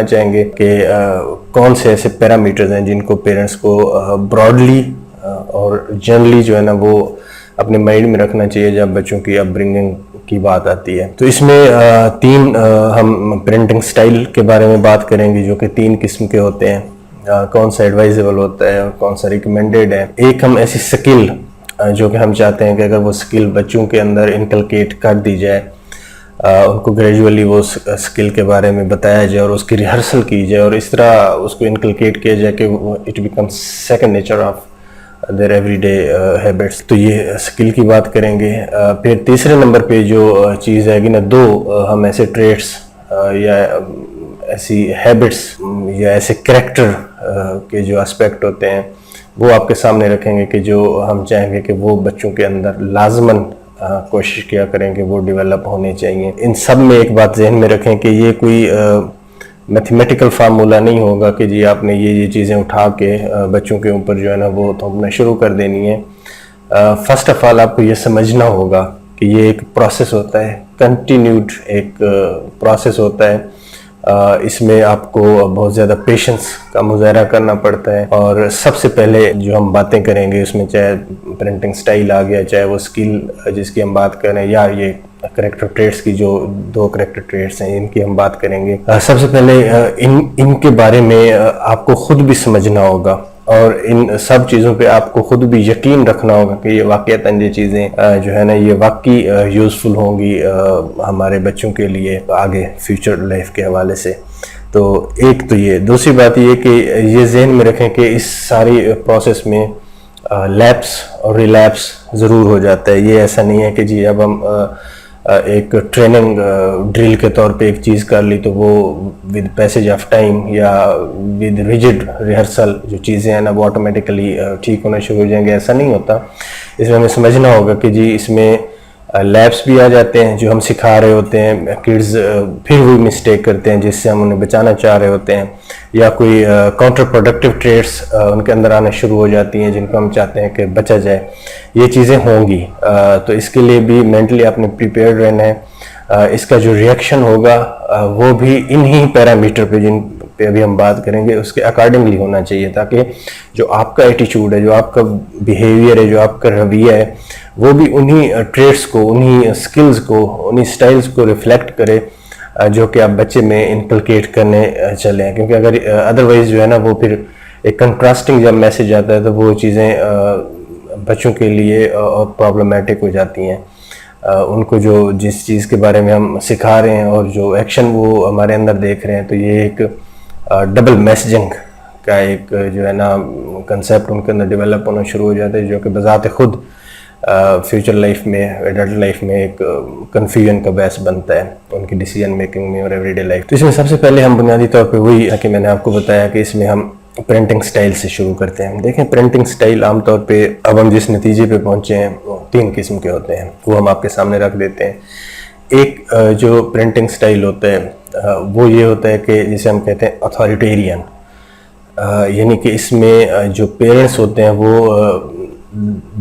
چاہیں گے کہ کون سے ایسے پیرامیٹرز ہیں جن کو پیرنٹس کو براڈلی اور جنرلی جو ہے نا وہ اپنے مائنڈ میں رکھنا چاہیے جب بچوں کی اپ برنگنگ کی بات آتی ہے. تو اس میں تین ہم پیرنٹنگ سٹائل کے بارے میں بات کریں گے جو کہ 3 قسم کے ہوتے ہیں. کون سا ایڈوائزیبل ہوتا ہے اور کون سا ریکمینڈیڈ ہے. ایک ہم ایسی سکل جو کہ ہم چاہتے ہیں کہ اگر وہ سکل بچوں کے اندر انکلکیٹ کر دی جائے, ان کو گریجولی وہ سکل کے بارے میں بتایا جائے اور اس کی ریہرسل کی جائے اور اس طرح اس کو انکلکیٹ کیا جائے کہ it becomes second nature of there every day habits. تو یہ سکل کی بات کریں گے. پھر تیسرے نمبر پہ جو چیز ہے گی نا, 2 ہم ایسے ٹریٹس یا ایسی ہیبٹس یا ایسے کریکٹر کے جو اسپیکٹ ہوتے ہیں وہ آپ کے سامنے رکھیں گے کہ جو ہم چاہیں گے کہ وہ بچوں کے اندر لازماً کوشش کیا کریں کہ وہ ڈیولپ ہونے چاہیے. ان سب میں ایک بات ذہن میں رکھیں کہ یہ کوئی میتھمیٹیکل فارمولا نہیں ہوگا کہ جی آپ نے یہ چیزیں اٹھا کے بچوں کے اوپر جو ہے نا وہ تھوپنا شروع کر دینی ہے. فرسٹ آف آل آپ کو یہ سمجھنا ہوگا کہ یہ ایک پروسیس ہوتا ہے, کنٹینیوڈ ایک پروسیس ہوتا ہے. اس میں آپ کو بہت زیادہ پیشنس کا مظاہرہ کرنا پڑتا ہے. اور سب سے پہلے جو ہم باتیں کریں گے اس میں چاہے پیرنٹنگ سٹائل آ گیا, چاہے وہ سکل جس کی ہم بات کریں, یا یہ کریکٹر ٹریٹس کی جو 2 کریکٹر ٹریٹس ہیں ان کی ہم بات کریں گے. سب سے پہلے ان کے بارے میں آپ کو خود بھی سمجھنا ہوگا اور ان سب چیزوں پہ آپ کو خود بھی یقین رکھنا ہوگا کہ یہ واقعتاً یہ چیزیں جو ہے نا یہ واقعی یوزفل ہوں گی ہمارے بچوں کے لیے آگے فیوچر لائف کے حوالے سے. تو ایک تو یہ. دوسری بات یہ کہ یہ ذہن میں رکھیں کہ اس ساری پروسیس میں لیپس اور ریلیپس ضرور ہو جاتا ہے. یہ ایسا نہیں ہے کہ جی اب ہم ایک ٹریننگ ڈرل کے طور پہ ایک چیز کر لی تو وہ ود پیسیج آف ٹائم یا ود ریجڈ ریہرسل جو چیزیں ہیں نا وہ آٹومیٹیکلی ٹھیک ہونا شروع ہو جائیں گے. ایسا نہیں ہوتا. اس میں ہمیں سمجھنا ہوگا کہ جی اس میں لیبس بھی آ جاتے ہیں جو ہم سکھا رہے ہوتے ہیں, کڈز پھر وہی مسٹیک کرتے ہیں جس سے ہم انہیں بچانا چاہ رہے ہوتے ہیں, یا کوئی کاؤنٹر پروڈکٹیو ٹریٹس ان کے اندر آنا شروع ہو جاتی ہیں جن کو ہم چاہتے ہیں کہ بچا جائے. یہ چیزیں ہوں گی. تو اس کے لیے بھی مینٹلی آپ نے پریپیئرڈ رہنا ہے. اس کا جو ریئیکشن ہوگا وہ بھی انہی پیرامیٹر پہ جن پہ ابھی ہم بات کریں گے اس کے اکارڈنگلی ہونا چاہیے, تاکہ جو آپ کا ایٹیچیوڈ ہے, جو آپ کا بیہیویئر ہے, جو آپ کا رویہ ہے, وہ بھی انہی ٹریٹس کو, انہی سکلز کو, انہی سٹائلز کو ریفلیکٹ کرے جو کہ آپ بچے میں انکلکیٹ کرنے چلیں. کیونکہ اگر ادروائز جو ہے نا وہ پھر ایک کنٹراسٹنگ جب میسیج آتا ہے تو وہ چیزیں بچوں کے لیے پرابلمیٹک ہو جاتی ہیں. ان کو جو جس چیز کے بارے میں ہم سکھا رہے ہیں اور جو ایکشن وہ ہمارے اندر دیکھ رہے ہیں, تو یہ ایک ڈبل میسیجنگ کا ایک جو ہے نا کنسیپٹ ان کے اندر ڈیولپ ہونا شروع ہو جاتا ہے, جو کہ بذات خود فیوچر لائف میں, ایڈلٹ لائف میں ایک کنفیوژن کا باعث بنتا ہے ان کی ڈیسیجن میکنگ میں اور ایوری ڈے لائف. تو اس میں سب سے پہلے ہم بنیادی طور پہ وہی کہ میں نے آپ کو بتایا کہ اس میں ہم پیرنٹنگ سٹائل سے شروع کرتے ہیں. دیکھیں پیرنٹنگ سٹائل عام طور پہ اب ہم جس نتیجے پہ پہنچے ہیں وہ 3 قسم کے ہوتے ہیں, وہ ہم آپ کے سامنے رکھ دیتے ہیں. ایک جو پیرنٹنگ سٹائل ہوتا ہے وہ یہ ہوتا ہے کہ جسے ہم کہتے ہیں اتھارٹیرین, یعنی کہ اس میں جو پیرنٹس ہوتے ہیں وہ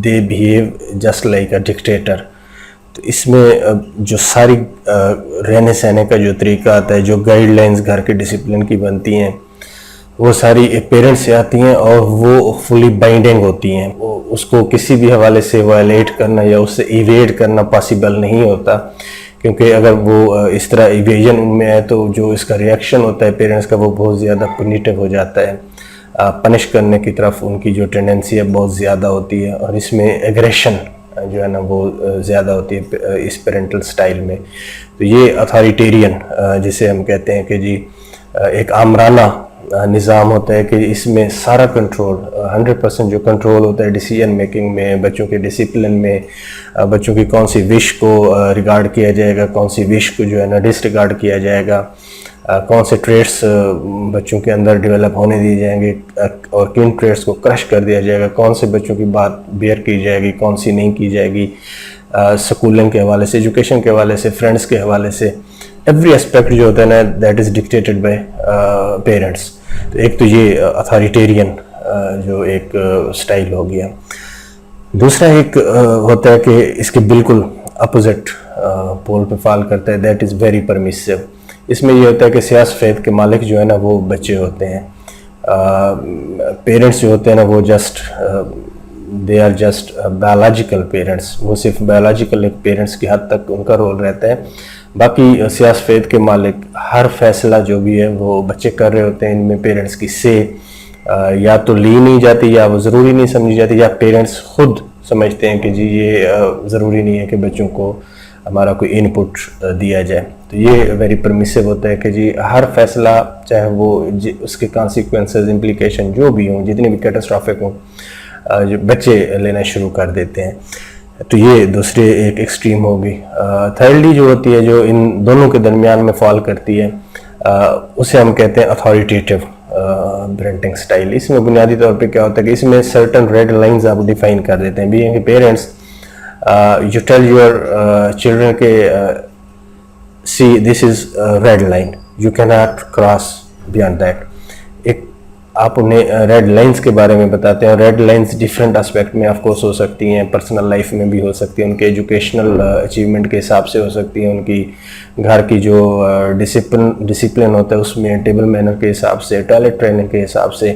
they behave just like a dictator. تو اس میں جو ساری رہنے سہنے کا جو طریقہ آتا ہے, جو گائیڈ لائنز گھر کے ڈسپلن کی بنتی ہیں, وہ ساری پیرنٹس سے آتی ہیں اور وہ فلی بائنڈنگ ہوتی ہیں. اس کو کسی بھی حوالے سے وائلیٹ کرنا یا اس سے ایویڈ کرنا پاسبل نہیں ہوتا, کیونکہ اگر وہ اس طرح ایویژن ان میں ہے تو جو اس کا ریئیکشن ہوتا ہے پیرنٹس کا وہ بہت زیادہ پنیٹیو ہو جاتا ہے. پنش کرنے کی طرف ان کی جو ٹینڈنسی ہے بہت زیادہ ہوتی ہے, اور اس میں ایگریشن جو ہے نا وہ زیادہ ہوتی ہے اس پیرنٹل سٹائل میں. تو یہ اتھارٹیرین جسے ہم کہتے ہیں کہ جی ایک آمرانہ نظام ہوتا ہے کہ اس میں سارا کنٹرول 100% جو کنٹرول ہوتا ہے ڈیسیجن میکنگ میں, بچوں کے ڈسپلن میں, بچوں کی کون سی وش کو ریگارڈ کیا جائے گا, کون سی وش کو جو ہے نا ڈس ریگارڈ کیا جائے گا, کون سے ٹریٹس بچوں کے اندر ڈیولپ ہونے دیے جائیں گے اور کن ٹریٹس کو کرش کر دیا جائے گا, کون سے بچوں کی بات بیئر کی جائے گی, کون سی نہیں کی جائے گی, سکولنگ کے حوالے سے, ایجوکیشن کے حوالے سے, فرینڈس کے حوالے سے, ایوری اسپیکٹ جو ہوتا ہے نا that is dictated by parents. تو ایک تو یہ اتھارٹیرین جو ایک سٹائل ہو گیا. دوسرا ایک ہوتا ہے کہ اس کے بالکل اپوزٹ پول پہ فال کرتا ہے, دیٹ از ویری پرمیسو. اس میں یہ ہوتا ہے کہ سیاہ سفید کے مالک جو ہے نا وہ بچے ہوتے ہیں. پیرنٹس جو ہوتے ہیں نا وہ they are just biological parents. وہ صرف بایولوجیکل پیرنٹس کی حد تک ان کا رول رہتا ہے. باقی سیاہ سفید کے مالک ہر فیصلہ جو بھی ہے وہ بچے کر رہے ہوتے ہیں. ان میں پیرنٹس کی یا تو لی نہیں جاتی, یا وہ ضروری نہیں سمجھی جاتی, یا پیرنٹس خود سمجھتے ہیں کہ جی یہ ضروری نہیں ہے کہ بچوں کو ہمارا کوئی ان پٹ دیا جائے. تو یہ ویری پرمیسو ہوتا ہے کہ جی ہر فیصلہ چاہے وہ اس کے کانسیکوینسز, امپلیکیشن جو بھی ہوں, جتنے بھی کیٹاسٹرافک ہوں, جو بچے لینا شروع کر دیتے ہیں. تو یہ دوسرے ایک ایکسٹریم ہوگی. تھرڈلی جو ہوتی ہے جو ان دونوں کے درمیان میں فال کرتی ہے, اسے ہم کہتے ہیں اتھارٹیٹیو پیرنٹنگ سٹائل. اس میں بنیادی طور پہ کیا ہوتا ہے کہ اس میں سرٹن ریڈ لائنز آپ ڈیفائن کر دیتے ہیں. Being parents you tell your children کہ see this is red line, you cannot cross beyond that. ایک آپ انہیں ریڈ لائنز کے بارے میں بتاتے ہیں. ریڈ لائنز ڈفرینٹ اسپیکٹ میں آف کورس ہو سکتی ہیں, پرسنل لائف میں بھی ہو سکتی ہیں, ان کے ایجوکیشنل اچیومنٹ کے حساب سے ہو سکتی ہیں, ان کی گھر کی جو ڈسپلن ہوتا ہے اس میں, ٹیبل مینر کے حساب سے, ٹوائلٹ ٹریننگ کے حساب سے,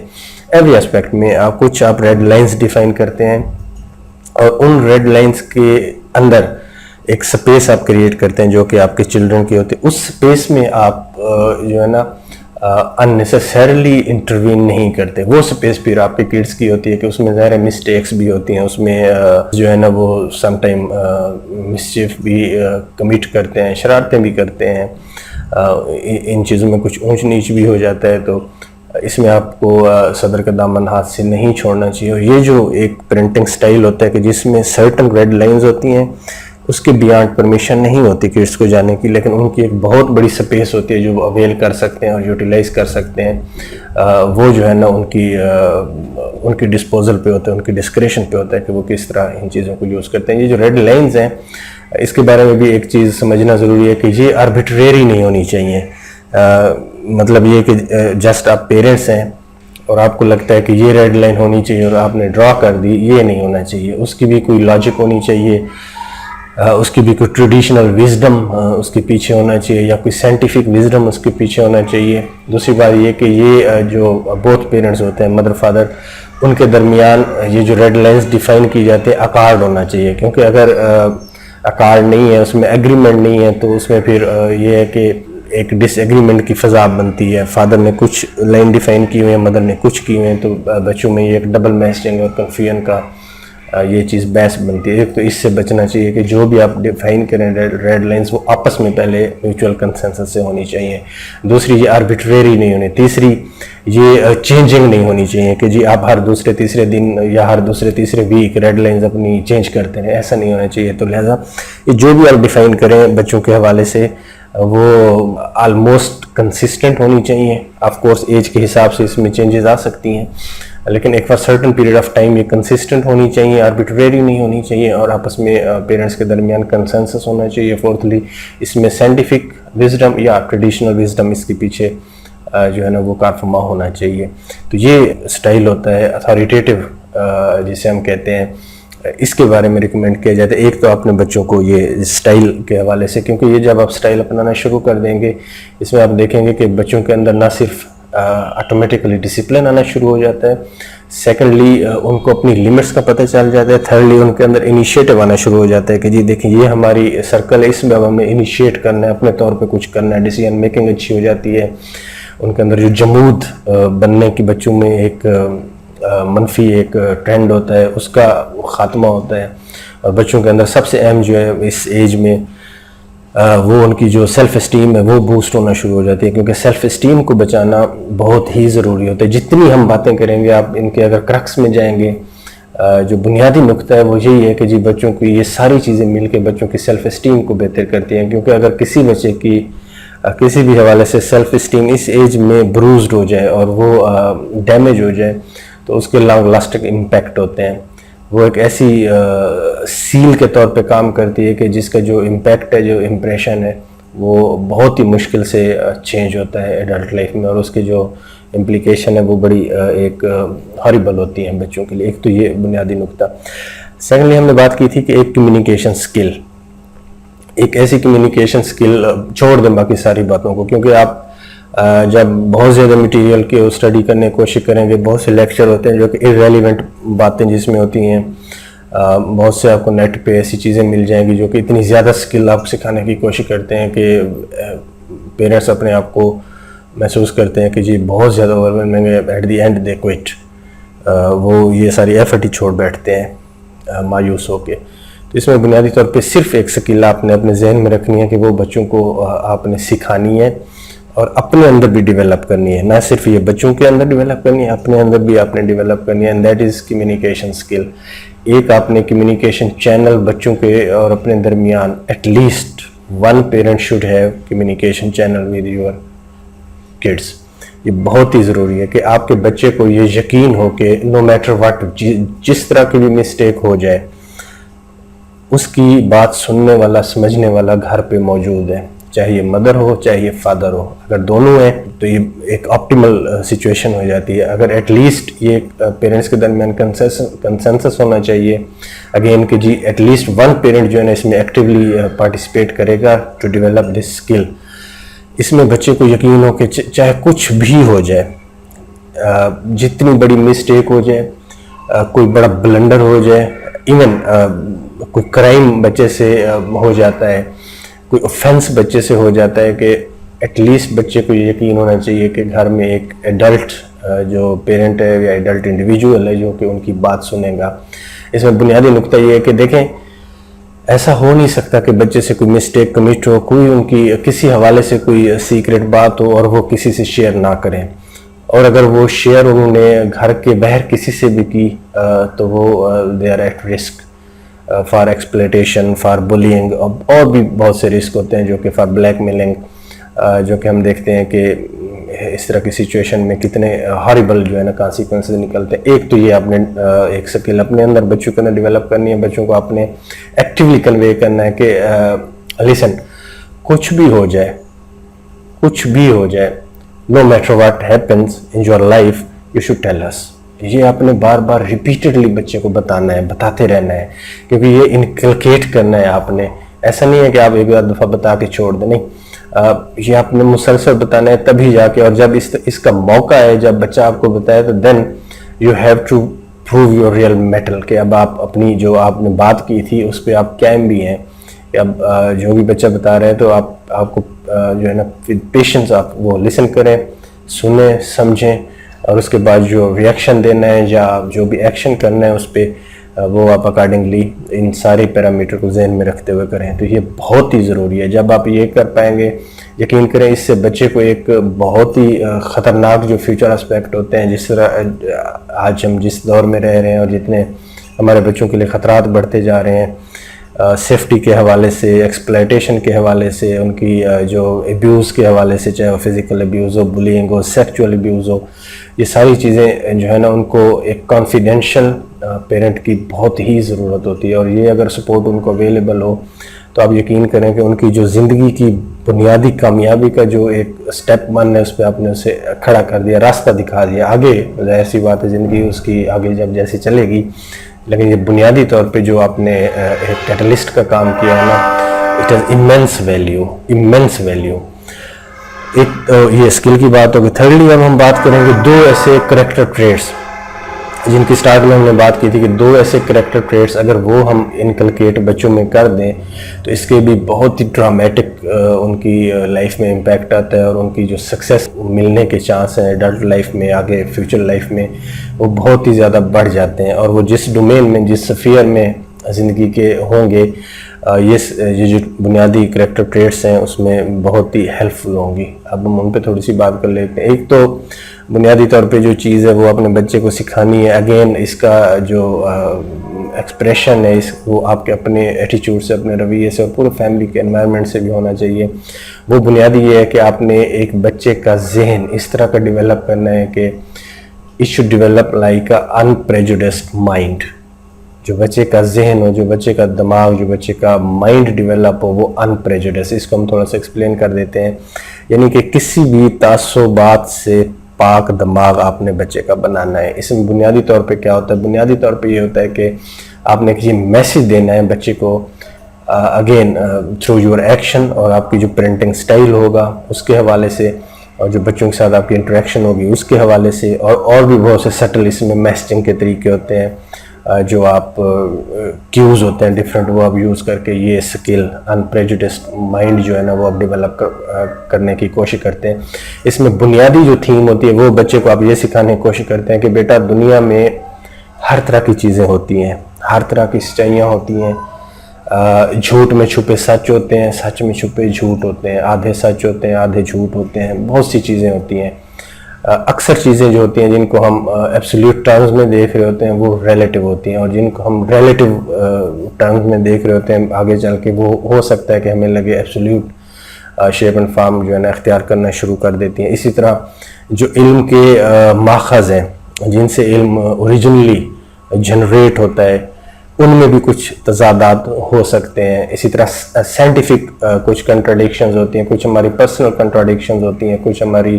ایوری اسپیکٹ میں آپ ریڈ لائنز ڈیفائن کرتے ہیں. اور ان ریڈ لائنز کے اندر ایک سپیس آپ کریٹ کرتے ہیں جو کہ آپ کے چلڈرن کی ہوتی ہے. اس سپیس میں آپ جو ہے نا اننیسیسریلی انٹروین نہیں کرتے. وہ سپیس پھر آپ کے کڈس کی ہوتی ہے کہ اس میں ظاہر مسٹیکس بھی ہوتی ہیں, اس میں جو ہے نا وہ سم ٹائم مسچیف بھی کمٹ کرتے ہیں, شرارتیں بھی کرتے ہیں, ان چیزوں میں کچھ اونچ نیچ بھی ہو جاتا ہے. تو اس میں آپ کو صدر کا دامن ہاتھ سے نہیں چھوڑنا چاہیے. اور یہ جو ایک پیرنٹنگ سٹائل ہوتا ہے کہ جس میں سرٹن ریڈ لائنز ہوتی ہیں, اس کے بیانڈ پرمیشن نہیں ہوتی کڈس کو جانے کی, لیکن ان کی ایک بہت بڑی سپیس ہوتی ہے جو وہ اویل کر سکتے ہیں اور یوٹیلائز کر سکتے ہیں. وہ جو ہے نا ان کی ڈسپوزل پہ ہوتا ہے, ان کی ڈسکریشن پہ ہوتا ہے کہ وہ کس طرح ان چیزوں کو یوز کرتے ہیں. یہ جو ریڈ لائنز ہیں اس کے بارے میں بھی ایک چیز سمجھنا ضروری ہے کہ یہ آربیٹریری نہیں ہونی چاہیے. مطلب یہ کہ جسٹ آپ پیرنٹس ہیں اور آپ کو لگتا ہے کہ یہ ریڈ لائن ہونی چاہیے اور آپ نے ڈرا کر دی, یہ نہیں ہونا چاہیے. اس کی بھی کوئی لاجک ہونی چاہیے, اس کی بھی کوئی ٹریڈیشنل وزڈم اس کے پیچھے ہونا چاہیے, یا کوئی سائنٹیفک وزڈم اس کے پیچھے ہونا چاہیے. دوسری بات یہ کہ یہ جو بوتھ پیرنٹس ہوتے ہیں, مدر فادر, ان کے درمیان یہ جو ریڈ لائنز ڈیفائن کی جاتے ہیں اکارڈ ہونا چاہیے. کیونکہ اگر اکارڈ نہیں ہے, اس میں ایگریمنٹ نہیں ہے, تو اس میں پھر یہ ہے کہ ایک ڈس ایگریمنٹ کی فضا بنتی ہے. فادر نے کچھ لائن ڈیفائن کی ہوئے ہیں, مدر نے کچھ کی ہوئے ہیں, تو بچوں میں یہ ایک ڈبل میسجنگ اور کنفیوژن کا یہ چیز بحث بنتی ہے. ایک تو اس سے بچنا چاہیے کہ جو بھی آپ ڈیفائن کریں ریڈ لائنز, وہ آپس میں پہلے میوچول کنسنسس سے ہونی چاہیے. دوسری یہ آربیٹریری نہیں ہونی. تیسری یہ چینجنگ نہیں ہونی چاہیے کہ جی آپ ہر دوسرے تیسرے دن یا ہر دوسرے تیسرے ویک ریڈ لائنز اپنی چینج کرتے ہیں, ایسا نہیں ہونا چاہیے. تو لہٰذا یہ جو بھی آپ ڈیفائن کریں بچوں کے حوالے سے وہ آلموسٹ کنسسٹنٹ ہونی چاہیے. آف کورس ایج کے حساب سے اس میں چینجز آ سکتی ہیں, لیکن ایک for certain period of time یہ کنسسٹنٹ ہونی چاہیے, آربیٹریری نہیں ہونی چاہیے, اور آپس میں پیرنٹس کے درمیان کنسنسس ہونا چاہیے. فورتھلی اس میں سائنٹیفک وزڈم یا ٹریڈیشنل وزڈم اس کے پیچھے جو ہے نا وہ کارفرما ہونا چاہیے. تو یہ سٹائل ہوتا ہے اتھارٹیٹیو جسے ہم کہتے ہیں. اس کے بارے میں ریکمینڈ کیا جاتا ہے. ایک تو اپنے بچوں کو یہ سٹائل کے حوالے سے, کیونکہ یہ جب آپ سٹائل اپنانا شروع کر دیں گے, اس میں آپ دیکھیں گے کہ بچوں کے اندر نہ صرف آٹومیٹکلی ڈسپلن آنا شروع ہو جاتا ہے, سیکنڈلی ان کو اپنی لیمٹس کا پتہ چل جاتا ہے, تھرڈلی ان کے اندر انیشیٹو آنا شروع ہو جاتا ہے کہ جی دیکھیں یہ ہماری سرکل ہے, اس میں اب ہمیں انیشیٹ کرنا ہے, اپنے طور پہ کچھ کرنا ہے, ڈیسیجن میکنگ اچھی ہو جاتی ہے. ان کے اندر جو جمود بننے کی بچوں میں ایک منفی ایک ٹرینڈ ہوتا ہے, اس کا خاتمہ ہوتا ہے. اور بچوں کے اندر سب سے اہم جو ہے اس ایج میں وہ ان کی جو سیلف اسٹیم ہے وہ بوسٹ ہونا شروع ہو جاتی ہے, کیونکہ سیلف اسٹیم کو بچانا بہت ہی ضروری ہوتا ہے. جتنی ہم باتیں کریں گے, آپ ان کے اگر کرکس میں جائیں گے, جو بنیادی نقطہ ہے وہ یہی ہے کہ جی بچوں کی یہ ساری چیزیں مل کے بچوں کی سیلف اسٹیم کو بہتر کرتی ہیں. کیونکہ اگر کسی بچے کی کسی بھی حوالے سے سیلف اسٹیم اس ایج میں بروزڈ ہو جائے اور وہ ڈیمیج ہو جائے, تو اس کے لانگ لاسٹنگ امپیکٹ ہوتے ہیں. وہ ایک ایسی سیل کے طور پہ کام کرتی ہے کہ جس کا جو امپیکٹ ہے, جو امپریشن ہے, وہ بہت ہی مشکل سے چینج ہوتا ہے ایڈلٹ لائف میں, اور اس کی جو امپلیکیشن ہے وہ بڑی ایک ہاربل ہوتی ہیں بچوں کے لیے. ایک تو یہ بنیادی نقطہ. سیکنڈلی ہم نے بات کی تھی کہ ایک کمیونیکیشن سکل, ایک ایسی کمیونیکیشن سکل، چھوڑ دیں باقی ساری باتوں کو، کیونکہ آپ جب بہت زیادہ مٹیریل کی اسٹڈی کرنے کی کوشش کریں گے، بہت سے لیکچر ہوتے ہیں جو کہ ارریلیونٹ باتیں جس میں ہوتی ہیں، بہت سے آپ کو نیٹ پہ ایسی چیزیں مل جائیں گی جو کہ اتنی زیادہ سکل آپ سکھانے کی کوشش کرتے ہیں کہ پیرنٹس اپنے آپ کو محسوس کرتے ہیں کہ جی بہت زیادہ اوورولمنگ ہے، at the end they quit, وہ یہ ساری ایفرٹ ہی چھوڑ بیٹھتے ہیں مایوس ہو کے۔ تو اس میں بنیادی طور پہ صرف ایک سکل آپ نے اپنے ذہن میں رکھنی ہے کہ وہ بچوں کو آپ نے سکھانی ہے اور اپنے اندر بھی ڈیولپ کرنی ہے، نہ صرف یہ بچوں کے اندر ڈیولپ کرنی ہے، اپنے اندر بھی آپ نے ڈیولپ کرنی ہے، اینڈ دیٹ از کمیونیکیشن سکل۔ ایک آپ نے کمیونیکیشن چینل بچوں کے اور اپنے درمیان، at least one parent should have communication channel with your kids. یہ بہت ہی ضروری ہے کہ آپ کے بچے کو یہ یقین ہو کہ نو میٹر واٹ، جس طرح کی بھی مسٹیک ہو جائے، اس کی بات سننے والا، سمجھنے والا گھر پہ موجود ہے، چاہے یہ مدر ہو چاہے یہ فادر ہو۔ اگر دونوں ہیں تو یہ ایک آپٹیمل سچویشن ہو جاتی ہے۔ اگر ایٹ لیسٹ یہ پیرنٹس کے درمیان کنسنسس ہونا چاہیے اگین کہ جی ایٹ لیسٹ ون پیرنٹ جو ہے نا اس میں ایکٹیولی پارٹیسپیٹ کرے گا ٹو ڈیولپ دس اسکل۔ اس میں بچے کو یقین ہو کہ چاہے کچھ بھی ہو جائے، جتنی بڑی مسٹیک ہو جائے، کوئی بڑا بلنڈر ہو جائے، ایون کوئی کرائم بچے سے ہو جاتا ہے، کوئی اوفینس بچے سے ہو جاتا ہے، کہ ایٹ لیسٹ بچے کو یہ یقین ہونا چاہیے کہ گھر میں ایک ایڈلٹ جو پیرنٹ ہے یا ایڈلٹ انڈیویجول ہے جو کہ ان کی بات سنے گا۔ اس میں بنیادی نقطہ یہ ہے کہ دیکھیں ایسا ہو نہیں سکتا کہ بچے سے کوئی مسٹیک کمٹ ہو، کوئی ان کی کسی حوالے سے کوئی سیکرٹ بات ہو اور وہ کسی سے شیئر نہ کریں، اور اگر وہ شیئر انہوں نے گھر کے باہر کسی سے بھی کی تو وہ they are at risk for exploitation, for bullying, اور بھی بہت سے رسک ہوتے ہیں جو کہ فار بلیک میلنگ، جو کہ ہم دیکھتے ہیں کہ اس طرح کی سچویشن میں کتنے ہاربل جو ہے نا کانسیکوینسز نکلتے ہیں۔ ایک تو یہ آپ نے ایک سکل اپنے اندر بچوں کے اندر ڈیولپ کرنی ہے، بچوں کو آپ نے ایکٹیولی کنوے کرنا ہے کہ لیسن، کچھ بھی ہو جائے، کچھ بھی ہو جائے، no matter what happens in your life you should tell us. یہ آپ نے بار بار ریپیٹڈلی بچے کو بتانا ہے، بتاتے رہنا ہے، کیونکہ یہ انکلکیٹ کرنا ہے آپ نے۔ ایسا نہیں ہے کہ آپ ایک دفعہ بتا کے چھوڑ دیں، نہیں، یہ آپ نے مسلسل بتانا ہے، تبھی جا کے، اور جب اس کا موقع ہے، جب بچہ آپ کو بتائے تو then you have to prove your real mettle, کہ اب آپ اپنی جو آپ نے بات کی تھی اس پہ آپ قائم بھی ہیں، کہ اب جو بھی بچہ بتا رہے ہیں تو آپ کو جو ہے نا پیشنس آپ وہ لسن کریں، سنیں، سمجھیں، اور اس کے بعد جو ریئیکشن دینا ہے یا جو بھی ایکشن کرنا ہے اس پہ وہ آپ اکارڈنگلی ان سارے پیرامیٹر کو ذہن میں رکھتے ہوئے کریں۔ تو یہ بہت ہی ضروری ہے۔ جب آپ یہ کر پائیں گے، یقین کریں اس سے بچے کو ایک بہت ہی خطرناک جو فیوچر اسپیکٹ ہوتے ہیں، جس طرح آج ہم جس دور میں رہ رہے ہیں اور جتنے ہمارے بچوں کے لیے خطرات بڑھتے جا رہے ہیں، سیفٹی کے حوالے سے، ایکسپلائٹیشن کے حوالے سے، ان کی جو ایبیوز کے حوالے سے، چاہے وہ فزیکل ایبیوز ہو، بلینگ ہو، سیکچول ایبیوز ہو، یہ ساری چیزیں جو ہے نا ان کو ایک کانفیڈینشیل پیرنٹ کی بہت ہی ضرورت ہوتی ہے، اور یہ اگر سپورٹ ان کو اویلیبل ہو تو آپ یقین کریں کہ ان کی جو زندگی کی بنیادی کامیابی کا جو ایک سٹیپ 1 ہے اس پہ آپ نے اسے کھڑا کر دیا، راستہ دکھا دیا۔ آگے ظاہر سی بات ہے زندگی اس کی آگے جب جیسے چلے گی، لیکن یہ بنیادی طور پہ جو آپ نے ایک کیٹلسٹ کا کام کیا ہے نا، it has immense value, immense value. ایک یہ اسکل کی بات ہوگی۔ تھرڈلی اب ہم بات کریں گے 2 ایسے کریکٹر ٹریٹس جن کی سٹارٹ میں ہم نے بات کی تھی، کہ 2 ایسے کریکٹر ٹریٹس اگر وہ ہم انکلکیٹ بچوں میں کر دیں تو اس کے بھی بہت ہی ڈرامیٹک ان کی لائف میں امپیکٹ آتا ہے، اور ان کی جو سکسیس ملنے کے چانس ہیں ایڈلٹ لائف میں، آگے فیوچر لائف میں، وہ بہت ہی زیادہ بڑھ جاتے ہیں، اور وہ جس ڈومین میں، جس سفیر میں زندگی کے ہوں گے، یہ جو بنیادی کریکٹر ٹریٹس ہیں اس میں بہت ہی ہیلپ فل ہوں گی۔ اب ہم ان پہ تھوڑی سی بات کر لیتے ہیں۔ ایک تو بنیادی طور پہ جو چیز ہے وہ اپنے بچے کو سکھانی ہے، اگین اس کا جو ایکسپریشن ہے وہ آپ کے اپنے ایٹیچیوڈ سے، اپنے رویے سے، اور پورے فیملی کے انوائرمنٹ سے بھی ہونا چاہیے۔ وہ بنیادی یہ ہے کہ آپ نے ایک بچے کا ذہن اس طرح کا ڈیولپ کرنا ہے کہ it should develop like a in prejudiced mind. جو بچے کا ذہن ہو، جو بچے کا دماغ، جو بچے کا مائنڈ ڈیولپ ہو، وہ ان پریجوڈس۔ اس کو ہم تھوڑا سا ایکسپلین کر دیتے ہیں، یعنی کہ کسی بھی تعصبات سے پاک دماغ آپ نے بچے کا بنانا ہے۔ اس میں بنیادی طور پہ کیا ہوتا ہے؟ بنیادی طور پہ یہ ہوتا ہے کہ آپ نے کسی میسیج دینا ہے بچے کو، اگین تھرو یور ایکشن، اور آپ کی جو پرنٹنگ سٹائل ہوگا اس کے حوالے سے، اور جو بچوں کے ساتھ آپ کی انٹریکشن ہوگی اس کے حوالے سے، اور بھی بہت سے سٹل اس میں میسیجنگ کے طریقے ہوتے ہیں، جو آپ کیوز ہوتے ہیں ڈفرینٹ، وہ آپ یوز کر کے یہ سکل انپریجوڈسڈ مائنڈ جو ہے نا وہ آپ ڈیولپ کرنے کی کوشش کرتے ہیں۔ اس میں بنیادی جو تھیم ہوتی ہے وہ بچے کو آپ یہ سکھانے کی کوشش کرتے ہیں کہ بیٹا دنیا میں ہر طرح کی چیزیں ہوتی ہیں، ہر طرح کی سچائیاں ہوتی ہیں، جھوٹ میں چھپے سچ ہوتے ہیں، سچ میں چھپے جھوٹ ہوتے ہیں، آدھے سچ ہوتے ہیں آدھے جھوٹ ہوتے ہیں، بہت سی چیزیں ہوتی ہیں۔ اکثر چیزیں جو ہوتی ہیں جن کو ہم ایبسلیوٹ ٹرمز میں دیکھ رہے ہوتے ہیں وہ ریلیٹیو ہوتی ہیں، اور جن کو ہم ریلیٹیو ٹرمز میں دیکھ رہے ہوتے ہیں آگے چل کے وہ ہو سکتا ہے کہ ہمیں لگے ایبسلیوٹ شیپ اینڈ فارم جو ہے نا اختیار کرنا شروع کر دیتی ہیں۔ اسی طرح جو علم کے ماخذ ہیں جن سے علم اوریجنلی جنریٹ ہوتا ہے ان میں بھی کچھ تضادات ہو سکتے ہیں۔ اسی طرح سائنٹیفک کچھ کنٹراڈکشنز ہوتی ہیں، کچھ ہماری پرسنل کنٹراڈکشنز ہوتی ہیں، کچھ ہماری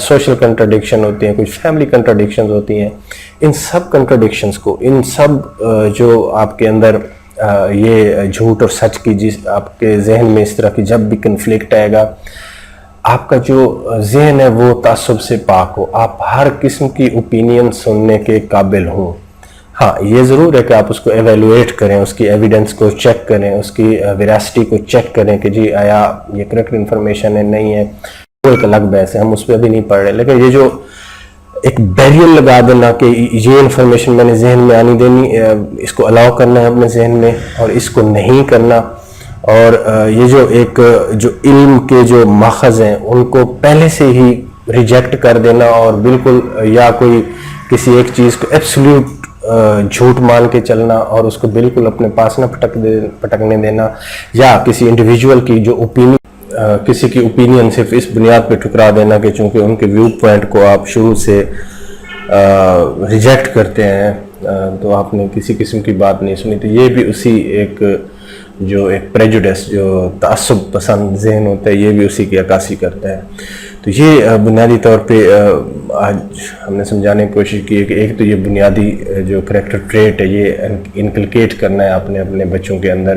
سوشل کنٹراڈکشن ہوتی ہیں، کچھ فیملی کنٹراڈکشنز ہوتی ہیں۔ ان سب کنٹراڈکشنز کو، ان سب جو آپ کے اندر یہ جھوٹ اور سچ کی جس آپ کے ذہن میں اس طرح کی جب بھی کنفلکٹ آئے گا، آپ کا جو ذہن ہے وہ تعصب سے پاک ہو، آپ ہر قسم کی اوپینین سننے کے قابل ہوں۔ ہاں یہ ضرور ہے کہ آپ اس کو ایویلویٹ کریں، اس کی ایویڈنس کو چیک کریں، اس کی ویراسٹی کو چیک کریں کہ جی آیا یہ کریکٹ انفارمیشن ہے نہیں ہے، وہ ایک الگ بحث ہے، ہم اس پہ ابھی نہیں پڑھ رہے۔ لیکن یہ جو ایک بیریئر لگا دینا کہ یہ انفارمیشن میں نے ذہن میں آنی دینی، اس کو الاؤ کرنا ہے اپنے ذہن میں اور اس کو نہیں کرنا، اور یہ جو ایک جو علم کے جو ماخذ ہیں ان کو پہلے سے ہی ریجیکٹ کر دینا، اور بالکل یا کوئی کسی ایک چیز کو ایبسلیوٹ جھوٹ مان کے چلنا اور اس کو بالکل اپنے پاس نہ پٹکنے دینا، یا کسی انڈیویجول کی جو کسی کی اوپینین صرف اس بنیاد پہ ٹھکرا دینا کہ چونکہ ان کے ویو پوائنٹ کو آپ شروع سے ریجیکٹ کرتے ہیں تو آپ نے کسی قسم کی بات نہیں سنی، تو یہ بھی اسی ایک جو ایک پریجوڈس جو تعصب پسند ذہن ہوتا ہے یہ بھی اسی کی عکاسی کرتا ہے۔ تو یہ بنیادی طور پہ آج ہم نے سمجھانے کی کوشش کی ہے کہ ایک تو یہ بنیادی جو کریکٹر ٹریٹ ہے یہ انکلکیٹ کرنا ہے آپ نے اپنے بچوں کے اندر،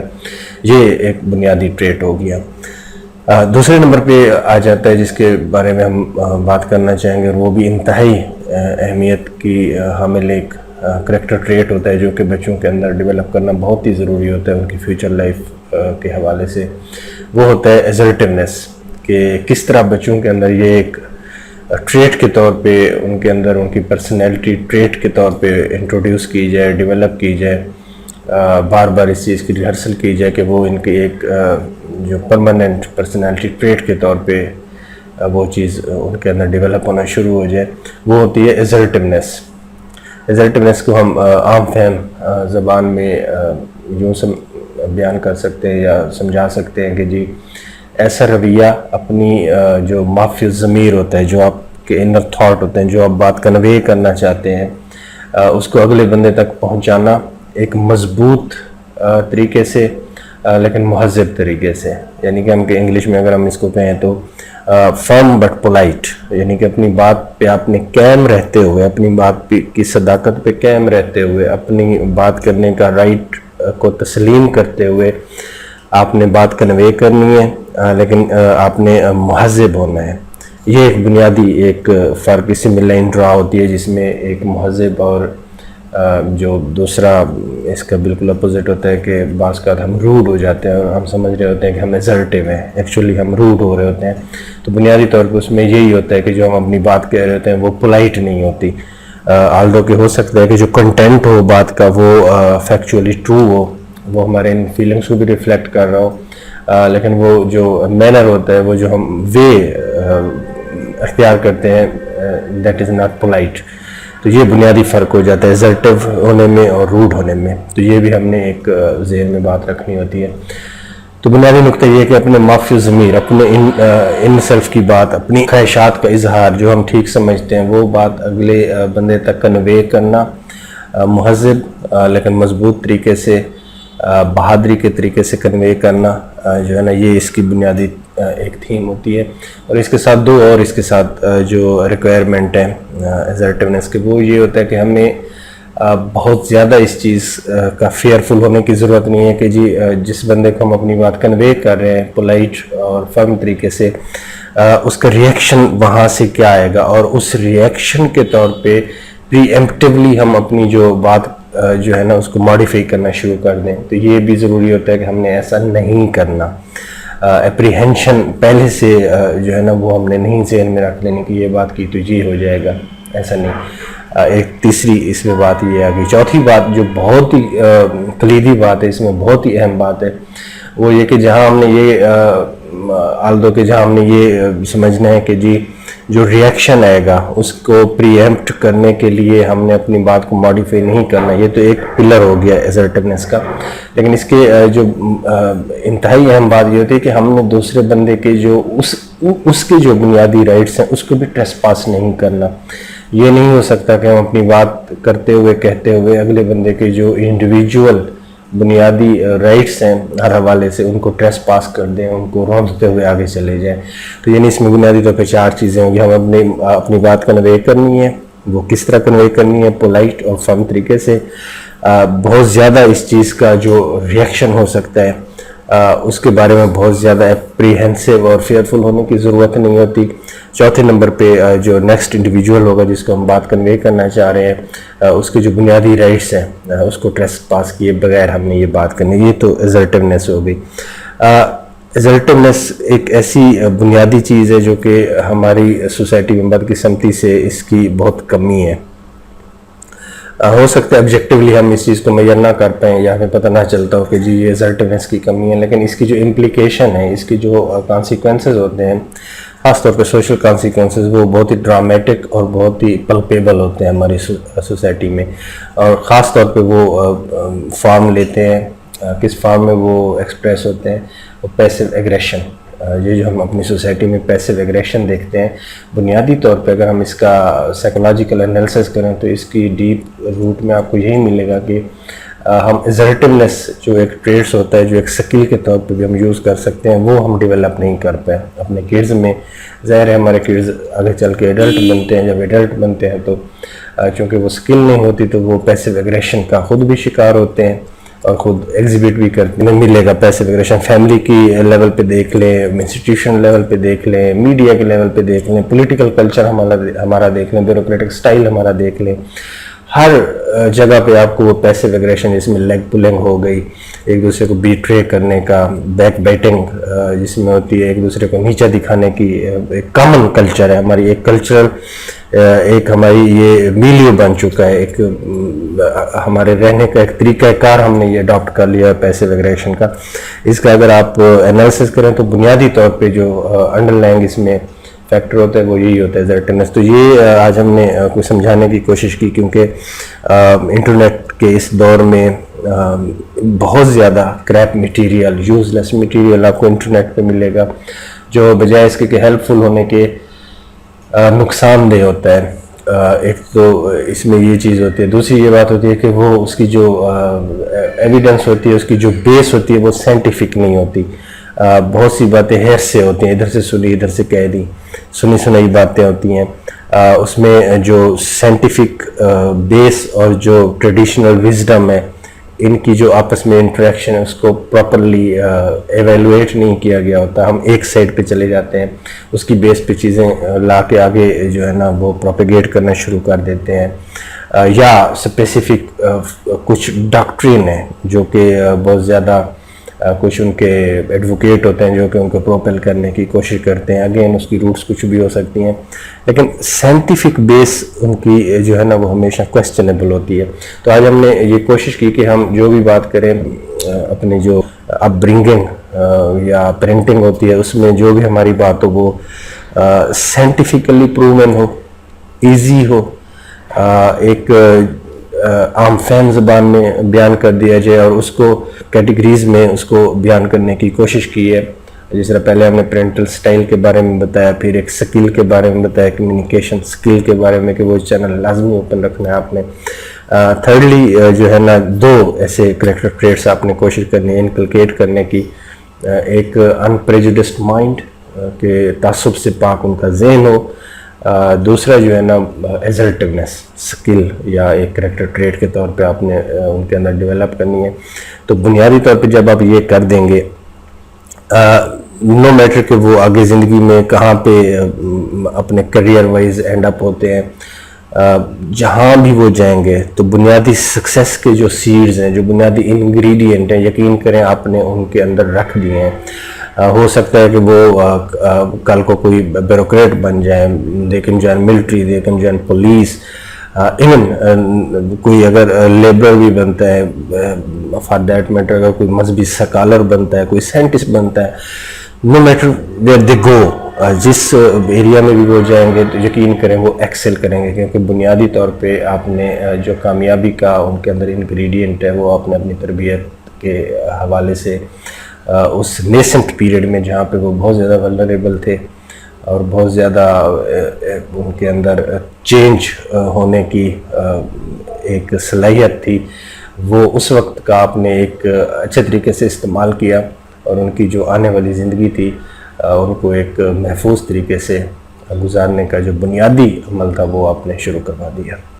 یہ ایک بنیادی ٹریٹ ہو گیا۔ دوسرے نمبر پہ آ جاتا ہے جس کے بارے میں ہم بات کرنا چاہیں گے، اور وہ بھی انتہائی اہمیت کی حامل ایک کریکٹر ٹریٹ ہوتا ہے جو کہ بچوں کے اندر ڈیولپ کرنا بہت ہی ضروری ہوتا ہے ان کی فیوچر لائف کے حوالے سے، وہ ہوتا ہے ایزرٹیونیس، کہ کس طرح بچوں کے اندر یہ ایک ٹریٹ کے طور پہ ان کے اندر ان کی پرسنالٹی ٹریٹ کے طور پہ انٹروڈیوس کی جائے، ڈیولپ کی جائے، بار بار اس چیز کی ریہرسل کی جائے کہ وہ ان کی ایک جو پرماننٹ پرسنالٹی ٹریٹ کے طور پہ وہ چیز ان کے اندر ڈیولپ ہونا شروع ہو جائے، وہ ہوتی ہے ایزرٹیونیس۔ ایزرٹیونیس کو ہم عام فہم زبان میں یوں بیان کر سکتے ہیں یا سمجھا سکتے ہیں کہ جی ایسا رویہ اپنی جو مافی الضمیر ہوتا ہے، جو آپ کے انر تھاٹ ہوتے ہیں، جو آپ بات کنوے کرنا چاہتے ہیں، اس کو اگلے بندے تک پہنچانا ایک مضبوط طریقے سے لیکن مہذب طریقے سے، یعنی کہ ہم کہ انگلش میں اگر ہم اس کو کہیں تو فرم بٹ پولائٹ، یعنی کہ اپنی بات پہ آپ نے قائم رہتے ہوئے، اپنی بات کی صداقت پہ قائم رہتے ہوئے، اپنی بات کرنے کا رائٹ کو تسلیم کرتے ہوئے آپ نے بات کنوے کرنی ہے، لیکن آپ نے مہذب ہونا ہے۔ یہ ایک بنیادی ایک فرق اسی میں لائن ڈرا ہوتی ہے جس میں ایک مہذب اور جو دوسرا اس کا بالکل اپوزٹ ہوتا ہے کہ بعض کا ہم روڈ ہو جاتے ہیں اور ہم سمجھ رہے ہوتے ہیں کہ ہم ایزرٹیو ہیں، ایکچولی ہم روڈ ہو رہے ہوتے ہیں۔ تو بنیادی طور پر اس میں یہی ہوتا ہے کہ جو ہم اپنی بات کہہ رہے ہوتے ہیں وہ پولائٹ نہیں ہوتی، آلدو کہ ہو سکتا ہے کہ جو کنٹینٹ ہو بات کا وہ فیکچولی ٹرو ہو، وہ ہمارے ان فیلنگس کو بھی ریفلیکٹ کر رہا ہو، لیکن وہ جو مینر ہوتا ہے، وہ جو ہم وے اختیار کرتے ہیں، دیٹ از ناٹ پولائٹ۔ تو یہ بنیادی فرق ہو جاتا ہے ایزرٹیو ہونے میں اور روڈ ہونے میں، تو یہ بھی ہم نے ایک ذہن میں بات رکھنی ہوتی ہے۔ تو بنیادی نقطہ یہ ہے کہ اپنے مافی ضمیر، اپنے ان سیلف کی بات، اپنی خواہشات کا اظہار جو ہم ٹھیک سمجھتے ہیں وہ بات اگلے بندے تک کنوے کرنا مہذب لیکن مضبوط طریقے سے، بہادری کے طریقے سے کنوے کرنا جو ہے نا، یہ اس کی بنیادی ایک تھیم ہوتی ہے۔ اور اس کے ساتھ دو اور اس کے ساتھ جو ریکوائرمنٹ ہے ایزرٹیونیس کے، وہ یہ ہوتا ہے کہ ہمیں بہت زیادہ اس چیز کا فیئرفل ہونے کی ضرورت نہیں ہے کہ جی جس بندے کو ہم اپنی بات کنوے کر رہے ہیں پولائٹ اور فرم طریقے سے، اس کا ریئیکشن وہاں سے کیا آئے گا، اور اس ریئیکشن کے طور پہ پری ایمپٹیولی ہم اپنی جو بات جو ہے نا اس کو ماڈیفائی کرنا شروع کر دیں. تو یہ بھی ضروری ہوتا ہے کہ ہم نے ایسا نہیں کرنا. اپریہینشن پہلے سے جو ہے نا وہ ہم نے نہیں ذہن میں رکھ لینی کہ یہ بات کی تو یہ ہو جائے گا، ایسا نہیں. ایک تیسری اس میں بات یہ آ گئی. چوتھی بات جو بہت ہی کلیدی بات ہے، اس میں بہت ہی اہم بات ہے، وہ یہ کہ جہاں ہم نے یہ آلدو کہ جہاں ہم نے یہ سمجھنا ہے کہ جی جو ریئیکشن آئے گا اس کو پری ایمپٹ کرنے کے لیے ہم نے اپنی بات کو ماڈیفائی نہیں کرنا. یہ تو ایک پلر ہو گیا ایزرٹیونیس کا. لیکن اس کے جو انتہائی اہم بات یہ ہوتی ہے کہ ہم نے دوسرے بندے کے جو اس کے جو بنیادی رائٹس ہیں اس کو بھی ٹریس پاس نہیں کرنا. یہ نہیں ہو سکتا کہ ہم اپنی بات کرتے ہوئے کہتے ہوئے اگلے بندے کے جو انڈیویجول بنیادی رائٹس ہیں ہر حوالے سے ان کو ٹریس پاس کر دیں، ان کو روندتے ہوئے آگے چلے جائیں. تو یعنی اس میں بنیادی طور پہ 4 چیزیں ہوں گی. ہم اپنی بات کنوے کرنی ہے، وہ کس طرح کنوے کرنی ہے، پولائٹ اور فرم طریقے سے. بہت زیادہ اس چیز کا جو ریئیکشن ہو سکتا ہے اس کے بارے میں بہت زیادہ اپریہنسو اور فیئرفل ہونے کی ضرورت نہیں ہوتی. چوتھے نمبر پہ جو نیکسٹ انڈیویجول ہوگا جس کو ہم بات کنوے کرنا چاہ رہے ہیں، اس کے جو بنیادی رائٹس ہیں اس کو ٹریس پاس کیے بغیر ہم نے یہ بات کرنی. یہ تو ایزرٹیونیس ہو گئی. ایزرٹیونیس ایک ایسی بنیادی چیز ہے جو کہ ہماری سوسائٹی میں بدقسمتی سے اس کی بہت کمی ہے. ہو سکتا ہے آبجیکٹیولی ہم اس چیز کو میئر نہ کر پائیں یا ہمیں پتہ نہ چلتا ہو کہ جی یہ ایزرٹیونیس کی کمی ہے، لیکن اس کی جو امپلیکیشن ہے، اس کی جو کانسیکوینسز ہوتے ہیں، خاص طور پہ سوشل کانسیکوینسز، وہ بہت ہی ڈرامیٹک اور بہت ہی پلپیبل ہوتے ہیں ہماری سوسائٹی میں. اور خاص طور پہ وہ فارم لیتے ہیں. کس فارم میں وہ ایکسپریس ہوتے ہیں؟ وہ پیسو ایگریشن. یہ جو ہم اپنی سوسائٹی میں پیسو ایگریشن دیکھتے ہیں، بنیادی طور پہ اگر ہم اس کا سائیکولوجیکل انالیسس کریں تو اس کی ڈیپ روٹ میں آپ کو یہی ملے گا کہ ہم ایزرٹیونیس جو ایک ٹریٹس ہوتا ہے، جو ایک سکل کے طور پہ بھی ہم یوز کر سکتے ہیں، وہ ہم ڈیولپ نہیں کر پائے اپنے کڈز میں. ظاہر ہے ہمارے کڈز آگے چل کے ایڈلٹ بنتے ہیں. جب ایڈلٹ بنتے ہیں تو چونکہ وہ سکل نہیں ہوتی تو وہ پیسو ایگریشن کا خود بھی شکار ہوتے ہیں اور خود ایگزیبٹ بھی کرتے ہیں. ملے گا پیسو ایگریشن فیملی کی لیول پہ دیکھ لیں، انسٹیٹیوشن لیول پہ دیکھ لیں، میڈیا کے لیول پہ دیکھ لیں، پولیٹیکل کلچر ہمارا دیکھ لیں، بیوروکریٹک سٹائل ہمارا دیکھ لیں. ہر جگہ پہ آپ کو وہ پیسو ایگریشن جس میں لیگ پولنگ ہو گئی، ایک دوسرے کو بیٹرے کرنے کا، بیک بیٹنگ جس میں ہوتی ہے، ایک دوسرے کو نیچا دکھانے کی ایک کامن کلچر ہے ہماری. ایک کلچرل ایک ہماری یہ میلیو بن چکا ہے، ایک ہمارے رہنے کا ایک طریقہ کار ہم نے یہ اڈاپٹ کر لیا ہے پیسو ایگریشن کا. اس کا اگر آپ انالیسس کریں تو بنیادی طور پہ جو انڈر لائنگ اس میں فیکٹر ہوتا ہے وہ یہی ہوتا ہے ایزرٹیونیس. تو یہ آج ہم نے کچھ سمجھانے کی کوشش کی، کیونکہ انٹرنیٹ کے اس دور میں بہت زیادہ کریپ مٹیریل، یوز لیس مٹیریل آپ کو انٹرنیٹ پہ ملے گا جو بجائے اس کے کہ ہیلپ فل ہونے کے نقصان دہ ہوتا ہے. ایک تو اس میں یہ چیز ہوتی ہے. دوسری یہ بات ہوتی ہے کہ وہ اس کی جو ایویڈنس ہوتی ہے، اس کی جو بیس ہوتی ہے وہ سائنٹیفک نہیں ہوتی. بہت سی باتیں ہیر سے ہوتی ہیں، ادھر سے سنی ادھر سے کہہ دی، سنی سنائی باتیں ہوتی ہیں. اس میں جو سائنٹیفک بیس اور جو ٹریڈیشنل وزڈم ہے، ان کی جو آپس میں انٹریکشن ہے اس کو پراپرلی ایویلویٹ نہیں کیا گیا ہوتا. ہم ایک سائڈ پہ چلے جاتے ہیں، اس کی بیس پہ چیزیں لا کے آگے جو ہے نا وہ پروپیگیٹ کرنا شروع کر دیتے ہیں. یا اسپیسیفک کچھ ڈاکٹرین ہیں جو کہ بہت زیادہ کچھ ان کے ایڈوکیٹ ہوتے ہیں جو کہ ان کو پروپیل کرنے کی کوشش کرتے ہیں. اگین اس کی روٹس کچھ بھی ہو سکتی ہیں، لیکن سائنٹیفک بیس ان کی جو ہے نا وہ ہمیشہ کویسچنیبل ہوتی ہے. تو آج ہم نے یہ کوشش کی کہ ہم جو بھی بات کریں اپنی جو اپ برنگنگ یا پیرنٹنگ ہوتی ہے اس میں جو بھی ہماری بات ہو وہ سائنٹیفکلی پروون ہو، ایزی ہو، ایک عام فہم زبان میں بیان کر دیا جائے اور اس کو کیٹیگریز میں اس کو بیان کرنے کی کوشش کی ہے. جس طرح پہلے ہم نے پرینٹل سٹائل کے بارے میں بتایا، پھر ایک سکل کے بارے میں بتایا، کمیونیکیشن سکل کے بارے میں کہ وہ چینل لازمی اوپن رکھنا ہے آپ نے. تھرڈلی جو ہے نا 2 ایسے کریکٹر ٹریٹس آپ نے کوشش کرنی ہے انکلکیٹ کرنے کی. ایک ان پریجوڈسڈ مائنڈ کہ تعصب سے پاک ان کا ذہن ہو، دوسرا جو ہے نا ایزرٹیونیس اسکل یا ایک کریکٹر ٹریٹ کے طور پہ آپ نے ان کے اندر ڈیولپ کرنی ہے. تو بنیادی طور پہ جب آپ یہ کر دیں گے, نو میٹر کہ وہ آگے زندگی میں کہاں پہ اپنے کریئر وائز اینڈ اپ ہوتے ہیں, جہاں بھی وہ جائیں گے تو بنیادی سکسیس کے جو سیڈز ہیں, جو بنیادی انگریڈینٹ ہیں, یقین کریں آپ نے ان کے اندر رکھ دیے ہیں. ہو سکتا ہے کہ وہ کل کو کوئی بیوروکریٹ بن جائیں, they can join military, they can join police, even کوئی اگر لیبرر بھی بنتا ہے, فار دیٹ میٹر اگر کوئی مذہبی سکالر بنتا ہے, کوئی سائنٹسٹ بنتا ہے, نو میٹر ویئر دے گو, جس ایریا میں بھی وہ جائیں گے تو یقین کریں وہ ایکسل کریں گے, کیونکہ بنیادی طور پہ آپ نے جو کامیابی کا ان کے اندر انگریڈینٹ ہے وہ آپ نے اپنی تربیت کے حوالے سے اس نیسنٹ پیریڈ میں جہاں پہ وہ بہت زیادہ ولنریبل تھے اور بہت زیادہ ان کے اندر چینج ہونے کی ایک صلاحیت تھی, وہ اس وقت کا آپ نے ایک اچھے طریقے سے استعمال کیا اور ان کی جو آنے والی زندگی تھی ان کو ایک محفوظ طریقے سے گزارنے کا جو بنیادی عمل تھا وہ آپ نے شروع کروا دیا.